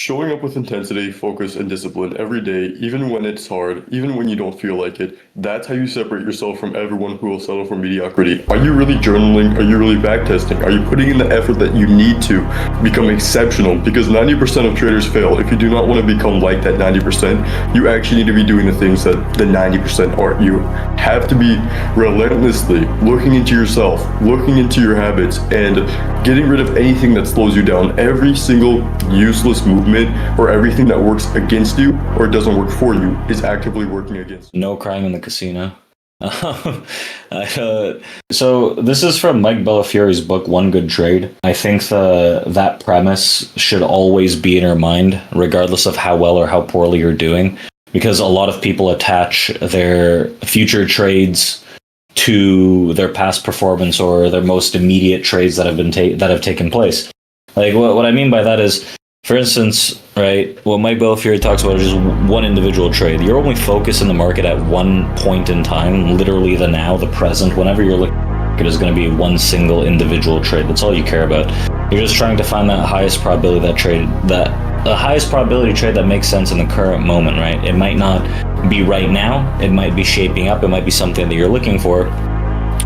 Showing up with intensity, focus, and discipline every day, even when it's hard, even when you don't feel like it, that's how you separate yourself from everyone who will settle for mediocrity. Are you really journaling? Are you really backtesting? Are you putting in the effort that you need to become exceptional? Because 90% of traders fail. If you do not want to become like that 90%, you actually need to be doing the things that the 90% aren't. You have to be relentlessly looking into yourself, looking into your habits, and getting rid of anything that slows you down. Every single useless movement or everything that works against you or doesn't work for you is actively working against you. No crime in the casino. So this is from Mike Bellafiori's book, One Good Trade. I think that premise should always be in your mind, regardless of how well or how poorly you're doing, because a lot of people attach their future trades to their past performance or their most immediate trades that have taken place. Like what I mean by that is, for instance, right, what Mike Bellafiori talks about is just one individual trade. You're only focused in the market at one point in time, literally the now, the present. Whenever you're looking, it is going to be one single individual trade. That's all you care about. You're just trying to find that highest probability the highest probability trade that makes sense in the current moment, right? It might not be right now. It might be shaping up. It might be something that you're looking for.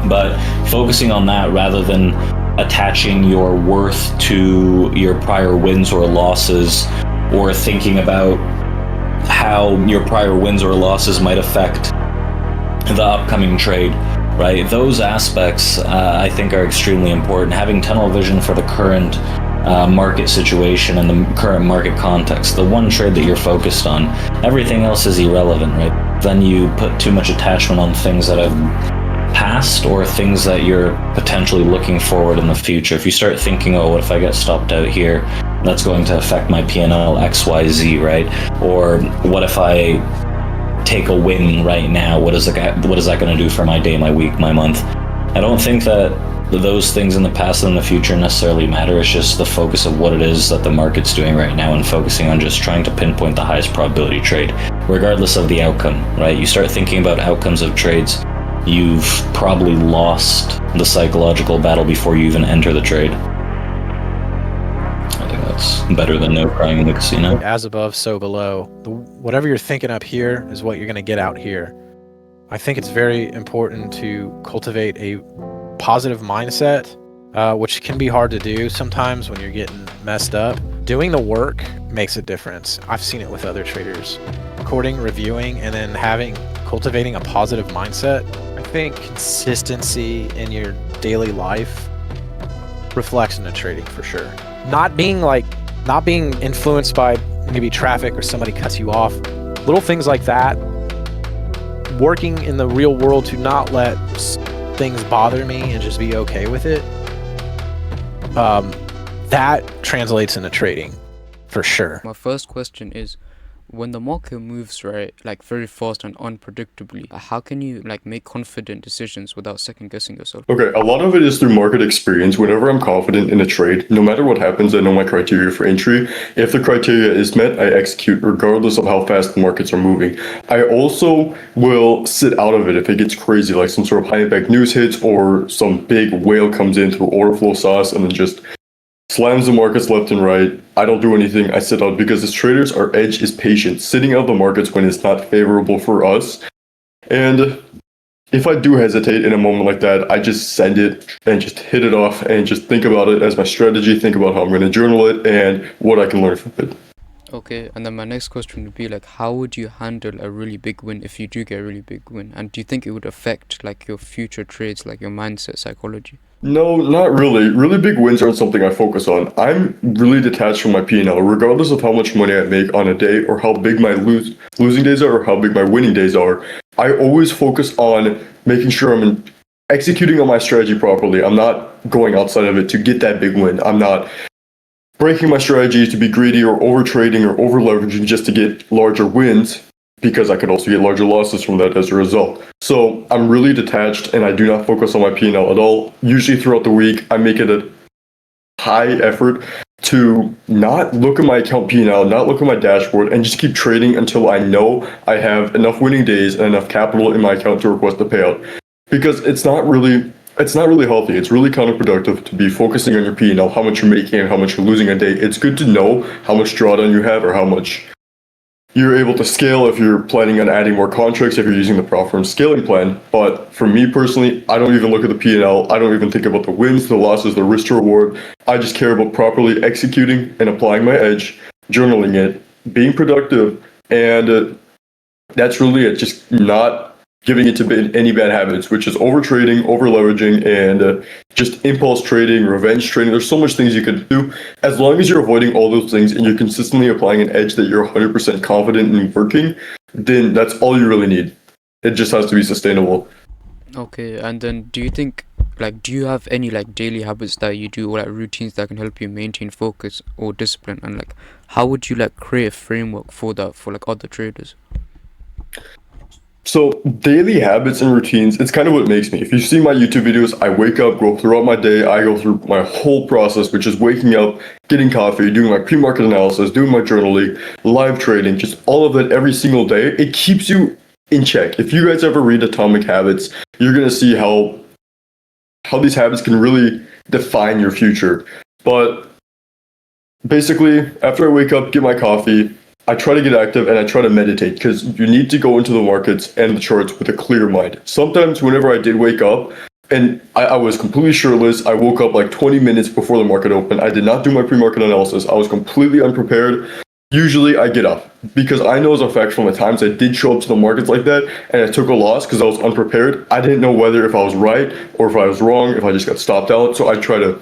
But focusing on that rather than attaching your worth to your prior wins or losses, or thinking about how your prior wins or losses might affect the upcoming trade, right? Those aspects, I think, are extremely important. Having tunnel vision for the current market situation and the current market context, the one trade that you're focused on, everything else is irrelevant, right? Then you put too much attachment on things that have past or things that you're potentially looking forward in the future. If you start thinking, oh, what if I get stopped out here? That's going to affect my P&L XYZ, right? Or what if I take a win right now? What is that going to do for my day, my week, my month? I don't think that those things in the past and in the future necessarily matter. It's just the focus of what it is that the market's doing right now and focusing on just trying to pinpoint the highest probability trade, regardless of the outcome, right? You start thinking about outcomes of trades, you've probably lost the psychological battle before you even enter the trade. I think that's better than no crying in the casino. As above, so below. Whatever you're thinking up here is what you're going to get out here. I think it's very important to cultivate a positive mindset, which can be hard to do sometimes when you're getting messed up. Doing the work makes a difference. I've seen it with other traders. Recording, reviewing, and then cultivating a positive mindset. I think consistency in your daily life reflects into trading for sure. Not being influenced by maybe traffic or somebody cuts you off. Little things like that. Working in the real world to not let things bother me and just be okay with it. That translates into trading for sure. My first question is, when the market moves, right, like very fast and unpredictably, how can you make confident decisions without second guessing yourself? Okay, a lot of it is through market experience. Whenever I'm confident in a trade, no matter what happens, I know my criteria for entry. If the criteria is met, I execute regardless of how fast the markets are moving. I also will sit out of it if it gets crazy, like some sort of high impact news hits or some big whale comes in through order flow sauce and then just slams the markets left and right. I don't do anything. I sit out because as traders, our edge is patience, sitting out the markets when it's not favorable for us. And if I do hesitate in a moment like that, I just send it and just hit it off and just think about it as my strategy, think about how I'm going to journal it and what I can learn from it. Okay, and then my next question would be how would you handle a really big win if you do get a really big win? And do you think it would affect your future trades, your mindset, psychology? No, not really. Really big wins aren't something I focus on. I'm really detached from my P&L, regardless of how much money I make on a day or how big my losing days are or how big my winning days are. I always focus on making sure I'm executing on my strategy properly. I'm not going outside of it to get that big win. I'm not breaking my strategy to be greedy or over trading or over leveraging just to get larger wins, because I could also get larger losses from that as a result. So I'm really detached and I do not focus on my P&L at all. Usually throughout the week, I make it a high effort to not look at my account P&L, not look at my dashboard, and just keep trading until I know I have enough winning days and enough capital in my account to request a payout. Because it's not really it's not really healthy. It's really counterproductive to be focusing on your P&L, how much you're making and how much you're losing a day. It's good to know how much drawdown you have or how much you're able to scale if you're planning on adding more contracts, if you're using the proper scaling plan. But for me personally, I don't even look at the P&L. I don't even think about the wins, the losses, the risk to reward. I just care about properly executing and applying my edge, journaling it, being productive, and that's really it. Just not giving it to any bad habits, which is over trading, over leveraging, and just impulse trading, revenge trading. There's so much things you could do. As long as you're avoiding all those things and you're consistently applying an edge that you're 100% confident in working, then that's all you really need. It just has to be sustainable. Okay, and then do you think, like, do you have any like daily habits that you do or like routines that can help you maintain focus or discipline? And like, how would you like create a framework for that for like other traders? So daily habits and routines, it's kind of what makes me. If you see my YouTube videos, I wake up, go throughout my day, I go through my whole process, which is waking up, getting coffee, doing my pre-market analysis, doing my journaling, live trading, just all of that every single day. It keeps you in check. If you guys ever read Atomic Habits, you're going to see how these habits can really define your future. But basically, after I wake up, get my coffee, I try to get active and I try to meditate because you need to go into the markets and the charts with a clear mind. Sometimes whenever I did wake up and I was completely shirtless, I woke up like 20 minutes before the market opened. I did not do my pre-market analysis. I was completely unprepared. Usually I get up because I know as a fact from the times I did show up to the markets like that and I took a loss because I was unprepared. I didn't know whether if I was right or if I was wrong, if I just got stopped out. So I try to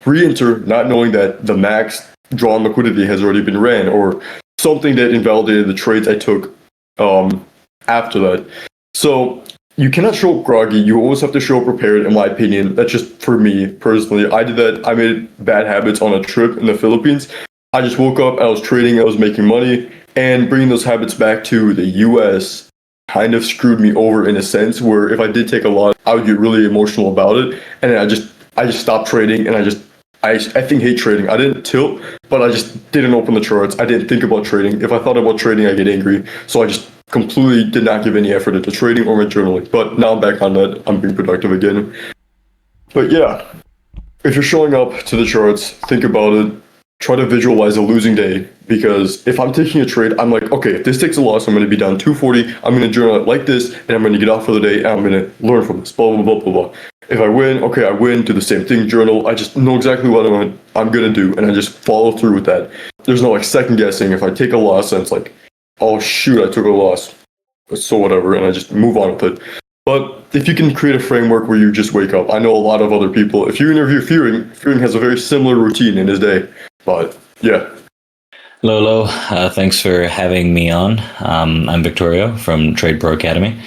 re-enter not knowing that the max drawn liquidity has already been ran or something that invalidated the trades I took after that. So you cannot show up groggy. You always have to show up prepared, in my opinion. That's just for me personally. I did that. I made bad habits on a trip in the Philippines. I just woke up, I was trading, I was making money, and bringing those habits back to the US kind of screwed me over in a sense where if I did take a loss, I would get really emotional about it. And I just stopped trading and I think hate trading. I didn't tilt, but I just didn't open the charts. I didn't think about trading. If I thought about trading, I get angry. So I just completely did not give any effort into trading or my journaling. But now I'm back on that. I'm being productive again. But yeah, if you're showing up to the charts, think about it. Try to visualize a losing day because if I'm taking a trade, I'm like, okay, if this takes a loss, I'm going to be down 240. I'm going to journal it like this, and I'm going to get off for the day, and I'm going to learn from this, blah, blah, blah, blah, blah. If I win, okay, I win, do the same thing, journal. I just know exactly what I'm going to do, and I just follow through with that. There's no like second guessing. If I take a loss, and it's like, oh shoot, I took a loss. So whatever, and I just move on with it. But if you can create a framework where you just wake up, I know a lot of other people, if you interview Fearing has a very similar routine in his day. But yeah. Lolo, thanks for having me on. I'm Victorio from Trade Pro Academy,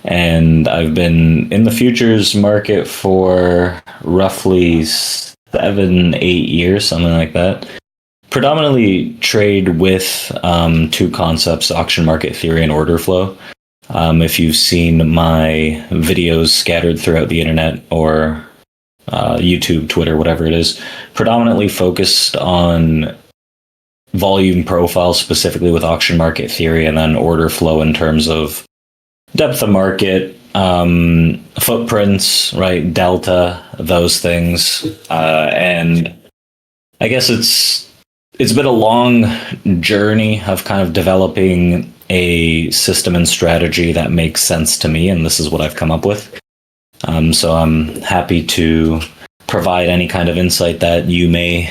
and I've been in the futures market for roughly 7-8 years, something like that. Predominantly trade with two concepts, auction market theory and order flow. If you've seen my videos scattered throughout the internet or YouTube, Twitter, whatever it is, predominantly focused on volume profile, specifically with auction market theory, and then order flow in terms of depth of market, footprints, right, delta, those things. And I guess it's been a long journey of kind of developing a system and strategy that makes sense to me, and this is what I've come up with. So I'm happy to provide any kind of insight that you may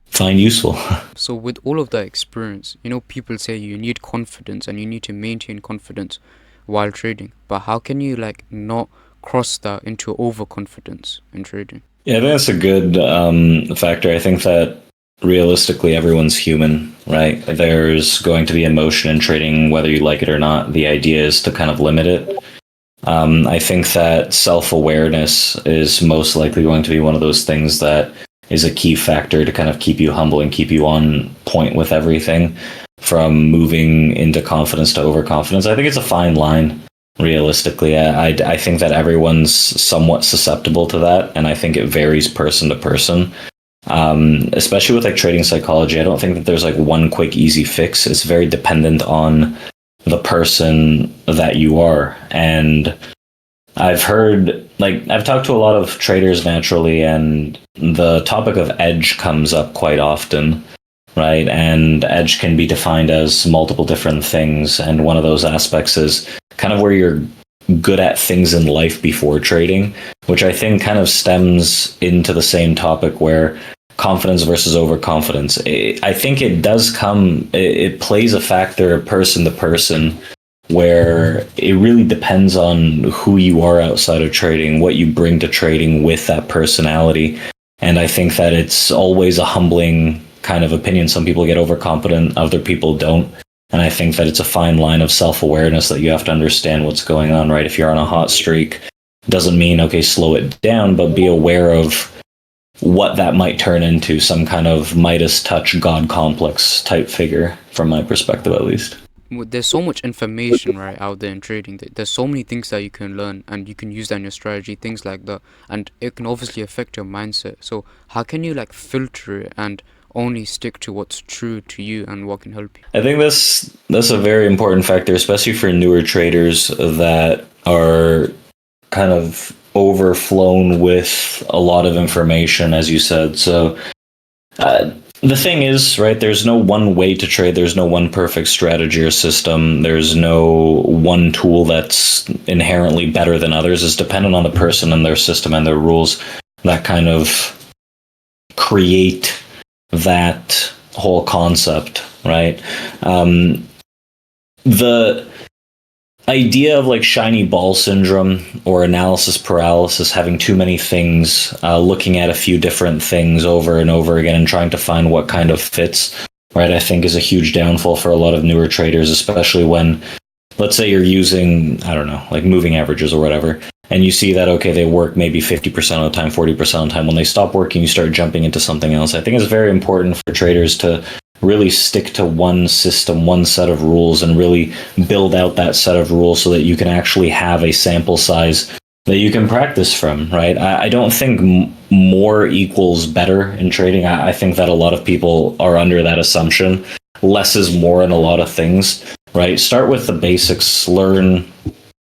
find useful. So with all of that experience, you know, people say you need confidence and you need to maintain confidence while trading. But how can you like not cross that into overconfidence in trading? Yeah, I think that's a good factor. I think that realistically everyone's human, right? There's going to be emotion in trading whether you like it or not. The idea is to kind of limit it. I think that self-awareness is most likely going to be one of those things that is a key factor to kind of keep you humble and keep you on point with everything, from moving into confidence to overconfidence. I think it's a fine line, realistically. I think that everyone's somewhat susceptible to that, and I think it varies person to person. Especially with like trading psychology, I don't think that there's like one quick easy fix. It's very dependent on the person that you are. And I've heard, like, I've talked to a lot of traders naturally, and the topic of edge comes up quite often, right? And edge can be defined as multiple different things, and one of those aspects is kind of where you're good at things in life before trading, which I think kind of stems into the same topic where confidence versus overconfidence. I think it does come, it plays a factor person to person, where it really depends on who you are outside of trading, what you bring to trading with that personality. And I think that it's always a humbling kind of opinion. Some people get overconfident, other people don't. And I think that it's a fine line of self-awareness that you have to understand what's going on, right? If you're on a hot streak, doesn't mean, okay, slow it down, but be aware of what that might turn into, some kind of Midas touch God complex type figure, from my perspective at least. There's so much information right out there in trading. There's so many things that you can learn and you can use that in your strategy, things like that, and it can obviously affect your mindset. So how can you like filter it and only stick to what's true to you and what can help you? I think that's a very important factor, especially for newer traders that are kind of overflown with a lot of information, as you said. So the thing is, right, there's no one way to trade. There's no one perfect strategy or system. There's no one tool that's inherently better than others. It's dependent on the person and their system and their rules that kind of create that whole concept, right? The idea of like shiny ball syndrome or analysis paralysis, having too many things, looking at a few different things over and over again and trying to find what kind of fits, right, I think is a huge downfall for a lot of newer traders, especially when, let's say you're using, I don't know, like moving averages or whatever, and you see that, okay, they work maybe 50% of the time, 40% of the time. When they stop working, you start jumping into something else. I think it's very important for traders to really stick to one system, one set of rules, and really build out that set of rules so that you can actually have a sample size that you can practice from, right? I don't think more equals better in trading. I think that a lot of people are under that assumption. Less is more in a lot of things, right? Start with the basics, learn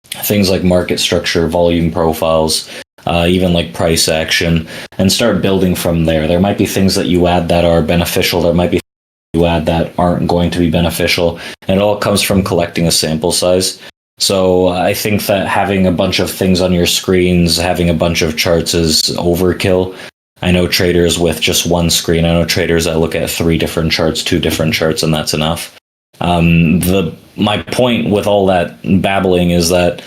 things like market structure, volume profiles, even like price action, and start building from there. There might be things that you add that are beneficial. There might be you add that aren't going to be beneficial. And it all comes from collecting a sample size. So I think that having a bunch of things on your screens, having a bunch of charts is overkill. I know traders with just one screen. I know traders that look at 3 different charts, 2 different charts, and that's enough. My point with all that babbling is that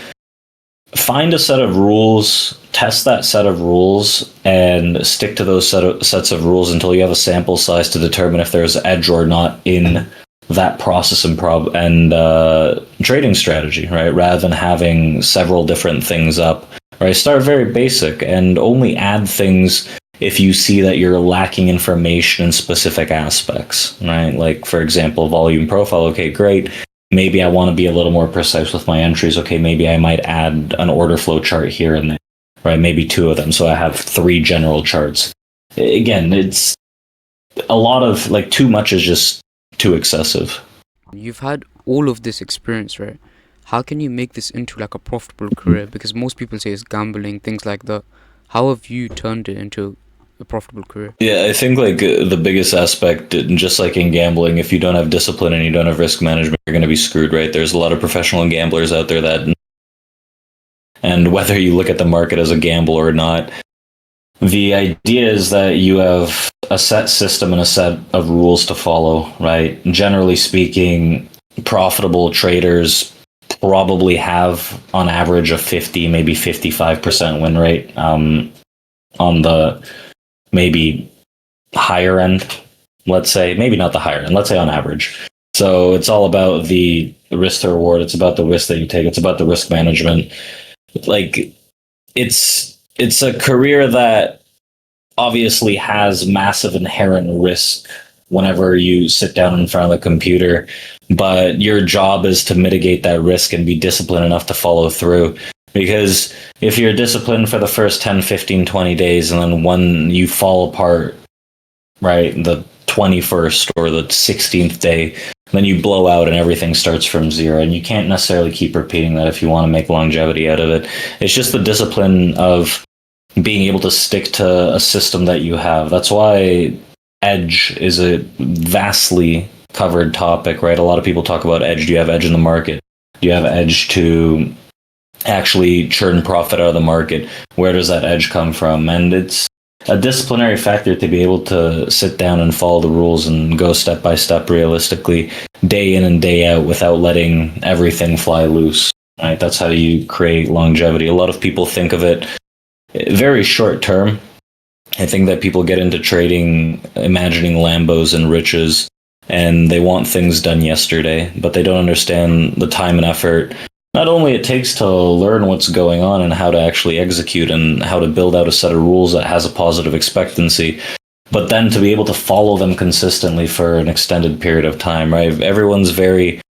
find a set of rules, test that set of rules, and stick to those sets of rules until you have a sample size to determine if there's edge or not in that process and trading strategy, right? Rather than having several different things up, right? Start very basic and only add things if you see that you're lacking information in specific aspects, right? Like, for example, volume profile. Okay, great. Maybe I want to be a little more precise with my entries. Okay, maybe I might add an order flow chart here and there, right? Maybe 2 of them. So I have 3 general charts. Again, it's a lot of, like, too much is just too excessive. You've had all of this experience, right? How can you make this into like a profitable career? Because most people say it's gambling, things like that. How have you turned it into a profitable career? Yeah, I think like the biggest aspect, just like in gambling, if you don't have discipline and you don't have risk management, you're going to be screwed, right? There's a lot of professional gamblers out there that, and whether you look at the market as a gamble or not, the idea is that you have a set system and a set of rules to follow, right? Generally speaking, profitable traders probably have on average a 50, maybe 55% win rate on the maybe higher end, let's say. Maybe not the higher end, let's say on average. So it's all about the risk to reward. It's about the risk that you take. It's about the risk management. Like, it's a career that obviously has massive inherent risk whenever you sit down in front of the computer, but your job is to mitigate that risk and be disciplined enough to follow through. Because if you're disciplined for the first 10, 15, 20 days, and then when you fall apart, right, the 21st or the 16th day, then you blow out and everything starts from zero. And you can't necessarily keep repeating that if you want to make longevity out of it. It's just the discipline of being able to stick to a system that you have. That's why edge is a vastly covered topic, right? A lot of people talk about edge. Do you have edge in the market? Do you have edge to actually churn profit out of the market? Where does that edge come from? And it's a disciplinary factor to be able to sit down and follow the rules and go step by step realistically, day in and day out, without letting everything fly loose. Right? That's how you create longevity. A lot of people think of it very short term. I think that people get into trading imagining Lambos and riches, and they want things done yesterday, but they don't understand the time and effort not only it takes to learn what's going on and how to actually execute and how to build out a set of rules that has a positive expectancy, but then to be able to follow them consistently for an extended period of time, right? Everyone's very,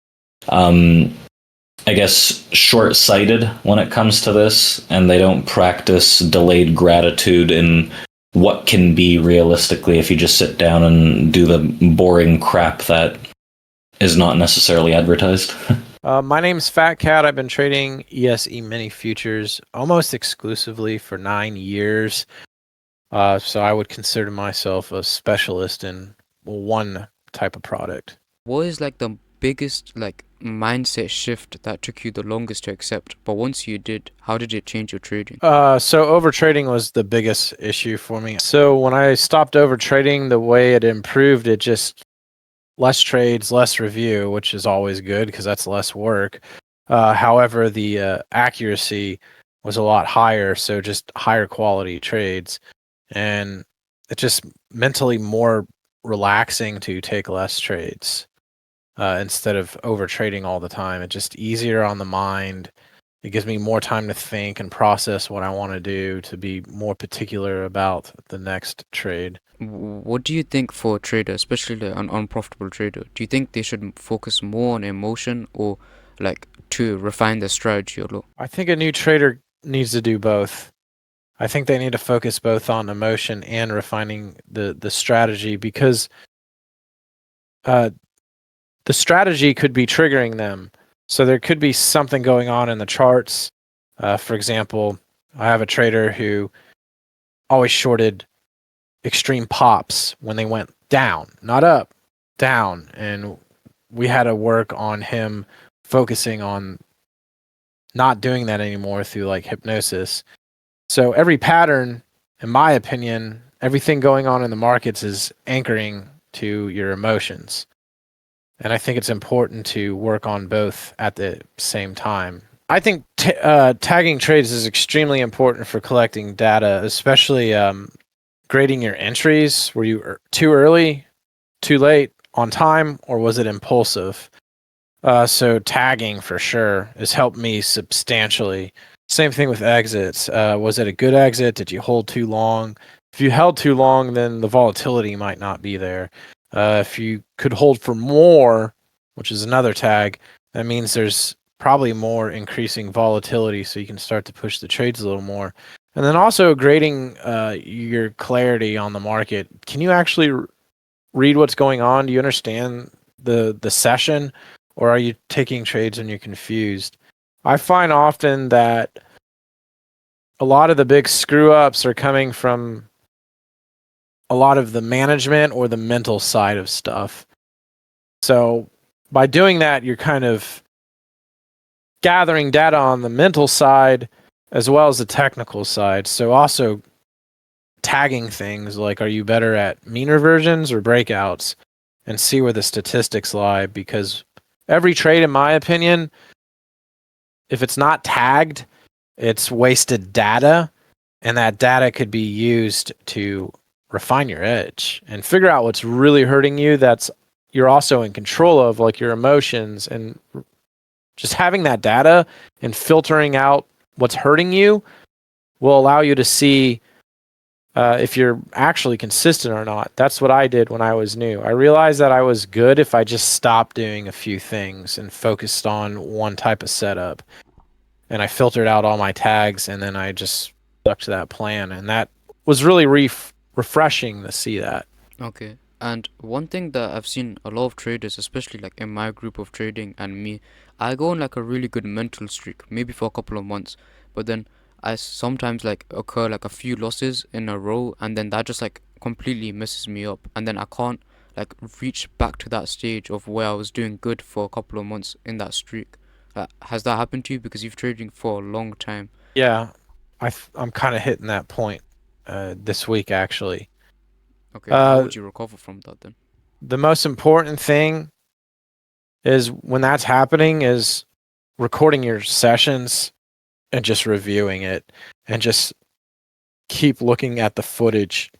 I guess, short-sighted when it comes to this, and they don't practice delayed gratitude in what can be realistically if you just sit down and do the boring crap that is not necessarily advertised. My name's Fat Cat. I've been trading ESE mini futures almost exclusively for 9 years. So I would consider myself a specialist in one type of product. What is like the biggest like mindset shift that took you the longest to accept? But once you did, how did it change your trading? So overtrading was the biggest issue for me. So when I stopped overtrading, the way it improved, it just less trades, less review, which is always good because that's less work. However, the accuracy was a lot higher, so just higher quality trades. And it's just mentally more relaxing to take less trades instead of overtrading all the time. It's just easier on the mind. It gives me more time to think and process what I want to do, to be more particular about the next trade. What do you think for a trader, especially an unprofitable trader? Do you think they should focus more on emotion or like to refine their strategy a lot? I think a new trader needs to do both. I think they need to focus both on emotion and refining the strategy, because the strategy could be triggering them. So there could be something going on in the charts. For example, I have a trader who always shorted extreme pops when they went down, not up, down. And we had to work on him focusing on not doing that anymore through like hypnosis. So every pattern, in my opinion, everything going on in the markets is anchoring to your emotions. And I think it's important to work on both at the same time. I think tagging trades is extremely important for collecting data, especially grading your entries. Were you too early, too late, on time, or was it impulsive? So tagging for sure has helped me substantially. Same thing with exits. Was it a good exit? Did you hold too long? If you held too long, then the volatility might not be there. If you could hold for more, which is another tag, that means there's probably more increasing volatility, so you can start to push the trades a little more. And then also grading your clarity on the market. Can you actually read what's going on? Do you understand the session, or are you taking trades when you're confused? I find often that a lot of the big screw ups are coming from a lot of the management or the mental side of stuff. So by doing that, you're kind of gathering data on the mental side as well as the technical side. So also tagging things like, are you better at mean reversions or breakouts, and see where the statistics lie, because every trade, in my opinion, if it's not tagged, it's wasted data, and that data could be used to refine your edge and figure out what's really hurting you, that's you're also in control of, like your emotions. And just having that data and filtering out what's hurting you will allow you to see if you're actually consistent or not. That's what I did when I was new. I realized that I was good if I just stopped doing a few things and focused on one type of setup. And I filtered out all my tags, and then I just stuck to that plan. And that was really refreshing to see that. Okay. And one thing that I've seen a lot of traders, especially like in my group of trading and me, I go on like a really good mental streak, maybe for a couple of months, but then I sometimes like occur like a few losses in a row, and then that just like completely messes me up, and then I can't like reach back to that stage of where I was doing good for a couple of months in that streak. Has that happened to you because you've trading for a long time? Yeah, I'm kind of hitting that point this week actually. Okay, how Uh, would you recover from that then? the most important thing is when that's happening is recording your sessions and just reviewing it and just keep looking at the footage.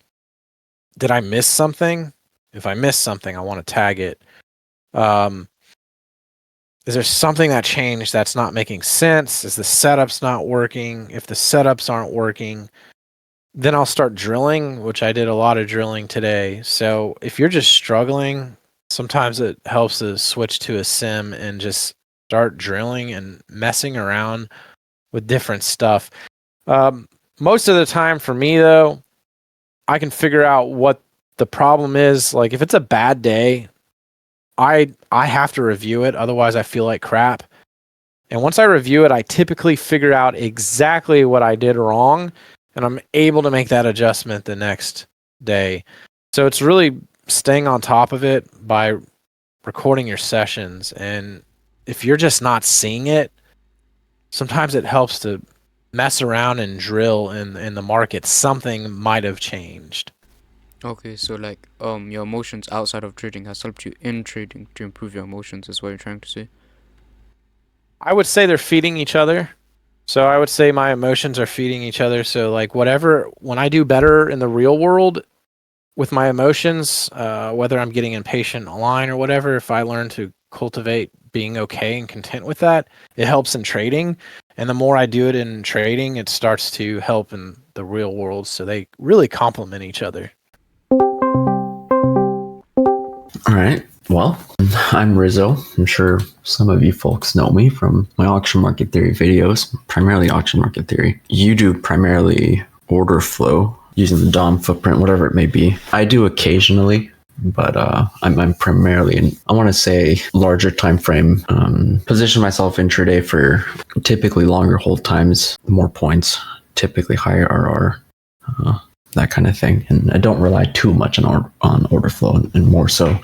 Did I miss something? If I missed something, I want to tag it. Um, is there something that changed that's not making sense? Is the setups not working? If the setups aren't working, then I'll start drilling, which I did a lot of drilling today. So if you're just struggling, sometimes it helps to switch to a sim and just start drilling and messing around with different stuff. Most of the time for me, though, I can figure out what the problem is. Like if it's a bad day, I have to review it, otherwise I feel like crap. And once I review it, I typically figure out exactly what I did wrong, and I'm able to make that adjustment the next day. So it's really staying on top of it by recording your sessions. And if you're just not seeing it, sometimes it helps to mess around and drill in the market. Something might have changed. Okay, so like your emotions outside of trading has helped you in trading to improve your emotions, is what you're trying to say. I would say they're feeding each other. So I would say my emotions are feeding each other. So like whatever, when I do better in the real world with my emotions, whether I'm getting impatient online or whatever, if I learn to cultivate being okay and content with that, it helps in trading. And the more I do it in trading, it starts to help in the real world. So they really complement each other. All right. Well, I'm Rizzo. I'm sure some of you folks know me from my auction market theory videos, primarily auction market theory. You do primarily order flow using the DOM footprint, whatever it may be. I do occasionally, but I'm primarily in, I want to say, larger time frame. Position myself intraday for typically longer hold times, more points, typically higher RR. That kind of thing. And I don't rely too much on order flow and more so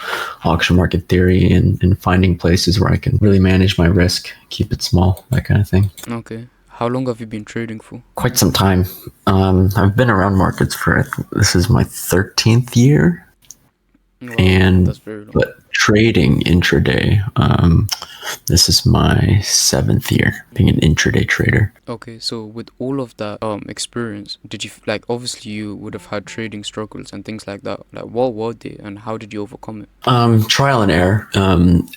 auction market theory and finding places where I can really manage my risk, keep it small, that kind of thing. Okay. How long have you been trading for? Quite some time. I've been around markets for, this is my 13th year. Wow, And that's very long. but trading intraday, this is my 7th year being an intraday trader. Okay, so with all of that experience, did you like obviously you would have had trading struggles and things like that. Like what were they and how did you overcome it? Trial and error.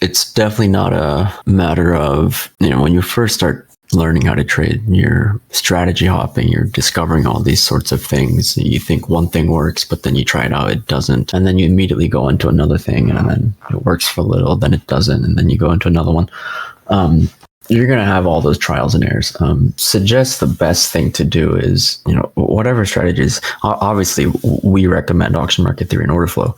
It's definitely not a matter of, when you first start learning how to trade, you're strategy hopping, you're discovering all these sorts of things. You think one thing works, but then you try it out, it doesn't. And then you immediately go into another thing, and then it works for a little, then it doesn't, and then you go into another one. You're going to have all those trials and errors. Suggest the best thing to do is, whatever strategies, obviously we recommend auction market theory and order flow,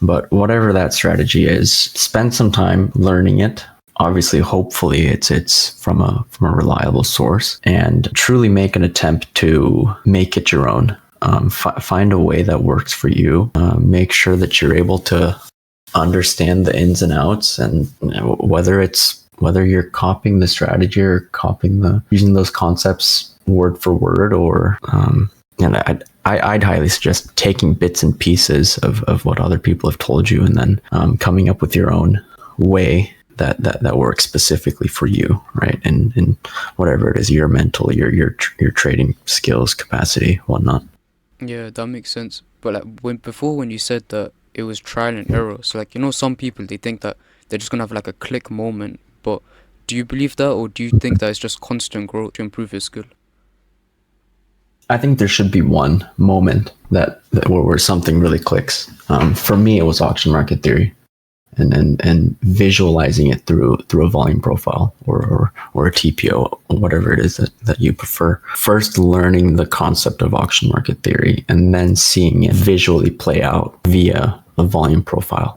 but whatever that strategy is, spend some time learning it. Obviously, hopefully it's from a reliable source, and truly make an attempt to make it your own. Find a way that works for you. Make sure that you're able to understand the ins and outs, and whether you're copying the strategy or using those concepts word for word, or and I'd highly suggest taking bits and pieces of what other people have told you, and then coming up with your own way that works specifically for you, right? And whatever it is, your mental, your trading skills, capacity, whatnot. Yeah, that makes sense. But like when you said that it was trial and error, so like some people they think that they're just gonna have like a click moment. But do you believe that, or do you think that it's just constant growth to improve your skill? I think there should be one moment that where something really clicks. For me, it was auction market theory. And visualizing it through a volume profile or a TPO, whatever it is that you prefer. First learning the concept of auction market theory, and then seeing it visually play out via volume profile.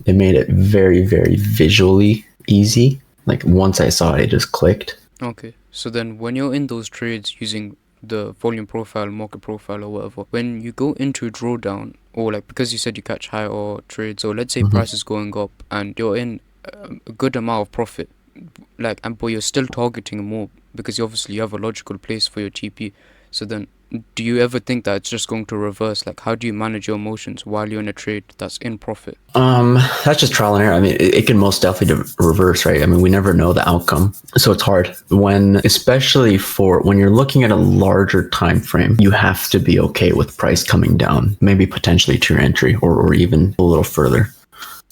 It made it very, very visually easy. Like once I saw it, it just clicked. Okay, so then when you're in those trades using the volume profile, market profile, or whatever, when you go into a drawdown, or like because you said you catch high or trades, or let's say price is going up and you're in a good amount of profit, like, and but you're still targeting more because obviously you have a logical place for your TP. So then, do you ever think that it's just going to reverse? Like, how do you manage your emotions while you're in a trade that's in profit? That's just trial and error. I mean, it can most definitely reverse, right? I mean, we never know the outcome, so it's hard especially when you're looking at a larger time frame. You have to be okay with price coming down, maybe potentially to your entry, or even a little further,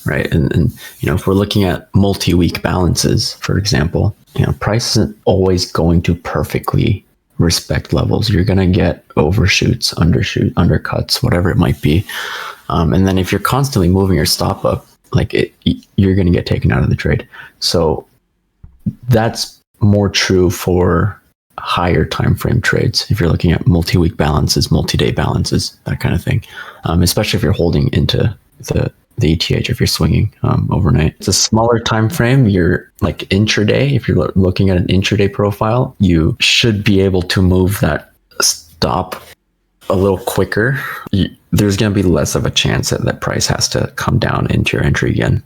right? And if we're looking at multi-week balances, for example, price isn't always going to perfectly respect levels. You're going to get overshoots, undercuts, whatever it might be. And then if you're constantly moving your stop up, you're going to get taken out of the trade. So that's more true for higher time frame trades. If you're looking at multi-week balances, multi-day balances, that kind of thing, especially if you're holding into the ETH, if you're swinging overnight. It's a smaller time frame. You're like intraday. If you're looking at an intraday profile, you should be able to move that stop a little quicker. There's going to be less of a chance that price has to come down into your entry again.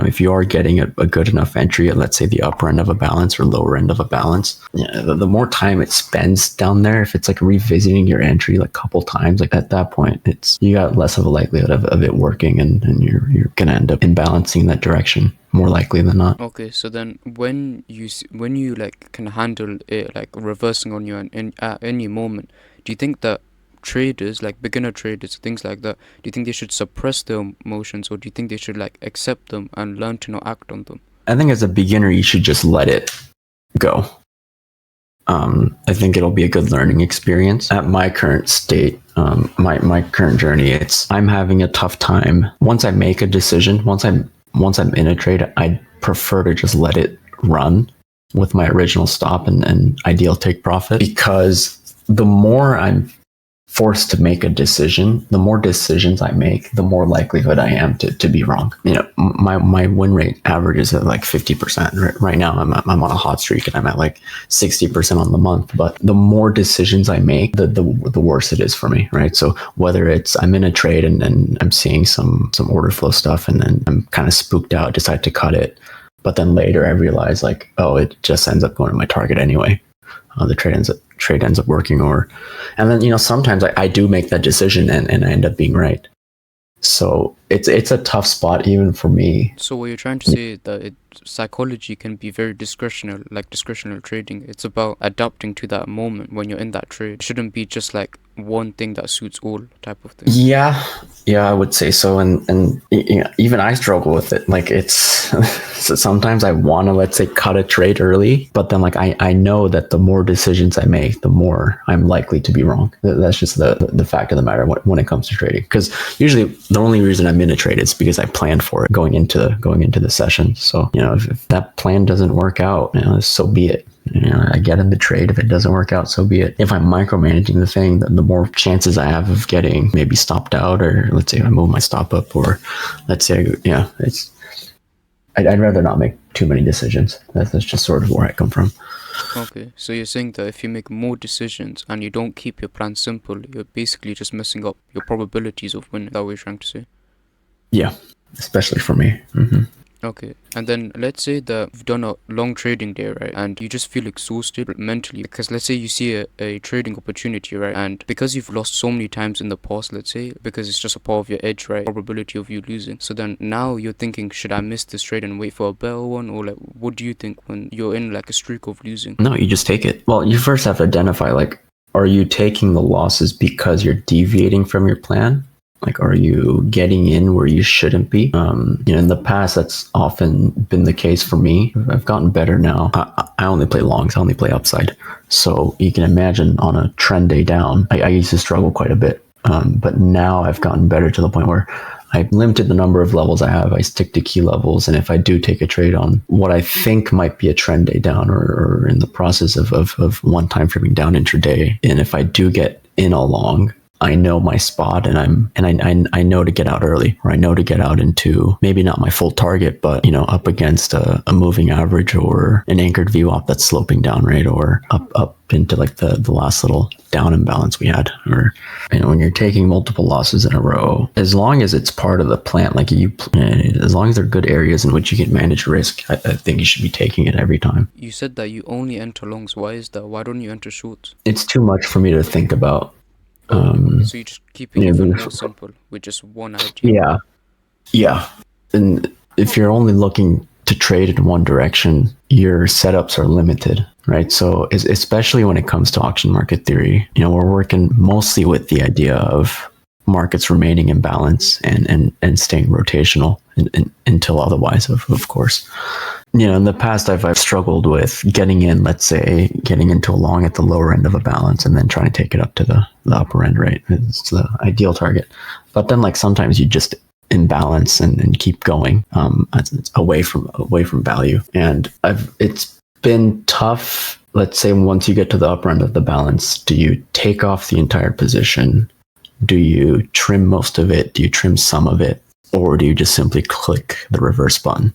If you are getting a good enough entry at, let's say, the upper end of a balance or lower end of a balance, the more time it spends down there, if it's like revisiting your entry like a couple times, like at that point, you got less of a likelihood of it working, and you're going to end up imbalancing in that direction more likely than not. Okay, so then when you like can handle it, like reversing on you at any moment, do you think that traders, like beginner traders, things like that, do you think they should suppress their emotions, or do you think they should like accept them and learn to not act on them? I think as a beginner, you should just let it go. I think it'll be a good learning experience. At my current state, my current journey, I'm having a tough time. Once I make a decision, once I'm in a trade, I prefer to just let it run with my original stop and ideal take profit, because the more I'm forced to make a decision, the more decisions I make, the more likelihood I am to be wrong. My win rate averages at like 50%. Right now I'm on a hot streak and I'm at like 60% on the month. But the more decisions I make, the worse it is for me, right? So whether it's I'm in a trade and I'm seeing some order flow stuff, and then I'm kind of spooked out, decide to cut it, but then later I realize like, oh, it just ends up going to my target anyway. The trade ends up working, and then sometimes I do make that decision and I end up being right. So it's a tough spot even for me. So what you're trying to say is that psychology can be very discretional, like discretional trading. It's about adapting to that moment when you're in that trade. It shouldn't be just like one thing that suits all type of thing. Yeah, I would say so. And even I struggle with it. Like so sometimes I want to, let's say, cut a trade early, but then like I know that the more decisions I make, the more I'm likely to be wrong. That's just the fact of the matter when it comes to trading. Because usually the only reason I'm in a trade is because I planned for it going into the session. So if that plan doesn't work out, so be it. I get in the trade. If it doesn't work out, so be it. If I'm micromanaging the thing, the more chances I have of getting maybe stopped out, or let's say I move my stop up, or let's say, I'd rather not make too many decisions. That's just sort of where I come from. Okay, so you're saying that if you make more decisions and you don't keep your plan simple, you're basically just messing up your probabilities of winning. Is that what you're trying to say? Yeah, especially for me. Mm-hmm. Okay, and then let's say that you've done a long trading day, right, and you just feel exhausted mentally, because let's say you see a trading opportunity, right, and because you've lost so many times in the past, let's say, because it's just a part of your edge, right, probability of you losing, so then now you're thinking, should I miss this trade and wait for a better one, or like, what do you think when you're in like a streak of losing? No, you just take it. Well, you first have to identify, like, are you taking the losses because you're deviating from your plan? Like, are you getting in where you shouldn't be? In the past, that's often been the case for me. I've gotten better now. I only play longs. I only play upside. So you can imagine on a trend day down, I used to struggle quite a bit. But now I've gotten better to the point where I've limited the number of levels I have. I stick to key levels. And if I do take a trade on what I think might be a trend day down, or in the process of one time framing down intraday, and if I do get in a long, I know my spot, and I know to get out early, or I know to get out into maybe not my full target, but up against a moving average or an anchored VWAP that's sloping down, right, or up into like the last little down imbalance we had, or when you're taking multiple losses in a row, as long as it's part of the plan, like as long as they're good areas in which you can manage risk, I think you should be taking it every time. You said that you only enter longs. Why is that? Why don't you enter shorts? It's too much for me to think about. So you're just keeping it even more simple with just one idea. Yeah. And if you're only looking to trade in one direction, your setups are limited, right? So especially when it comes to auction market theory, we're working mostly with the idea of markets remaining in balance and staying rotational until otherwise, of course. In the past, I've struggled with getting in, let's say, getting into a long at the lower end of a balance and then trying to take it up to the upper end, right? It's the ideal target. But then, like, sometimes you just imbalance and keep going it's away from value. And it's been tough. Let's say once you get to the upper end of the balance, do you take off the entire position? Do you trim most of it? Do you trim some of it? Or do you just simply click the reverse button?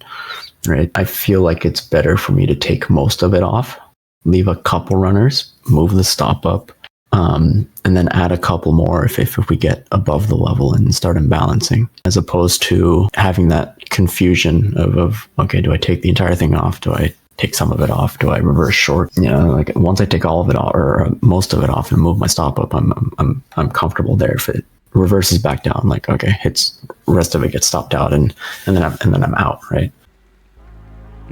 Right. I feel like it's better for me to take most of it off, leave a couple runners, move the stop up, and then add a couple more if we get above the level and start imbalancing, as opposed to having that confusion of okay, do I take the entire thing off? Do I take some of it off? Do I reverse short? Like once I take all of it off or most of it off and move my stop up, I'm comfortable there. If it reverses back down, like okay, rest of it gets stopped out and then I'm out, right?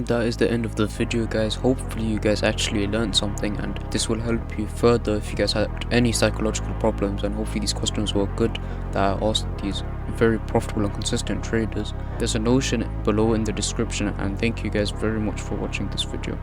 That is the end of the video, guys. Hopefully you guys actually learned something, and this will help you further if you guys had any psychological problems, and hopefully these questions were good that I asked these very profitable and consistent traders. There's a Notion below in the description, and thank you guys very much for watching this video.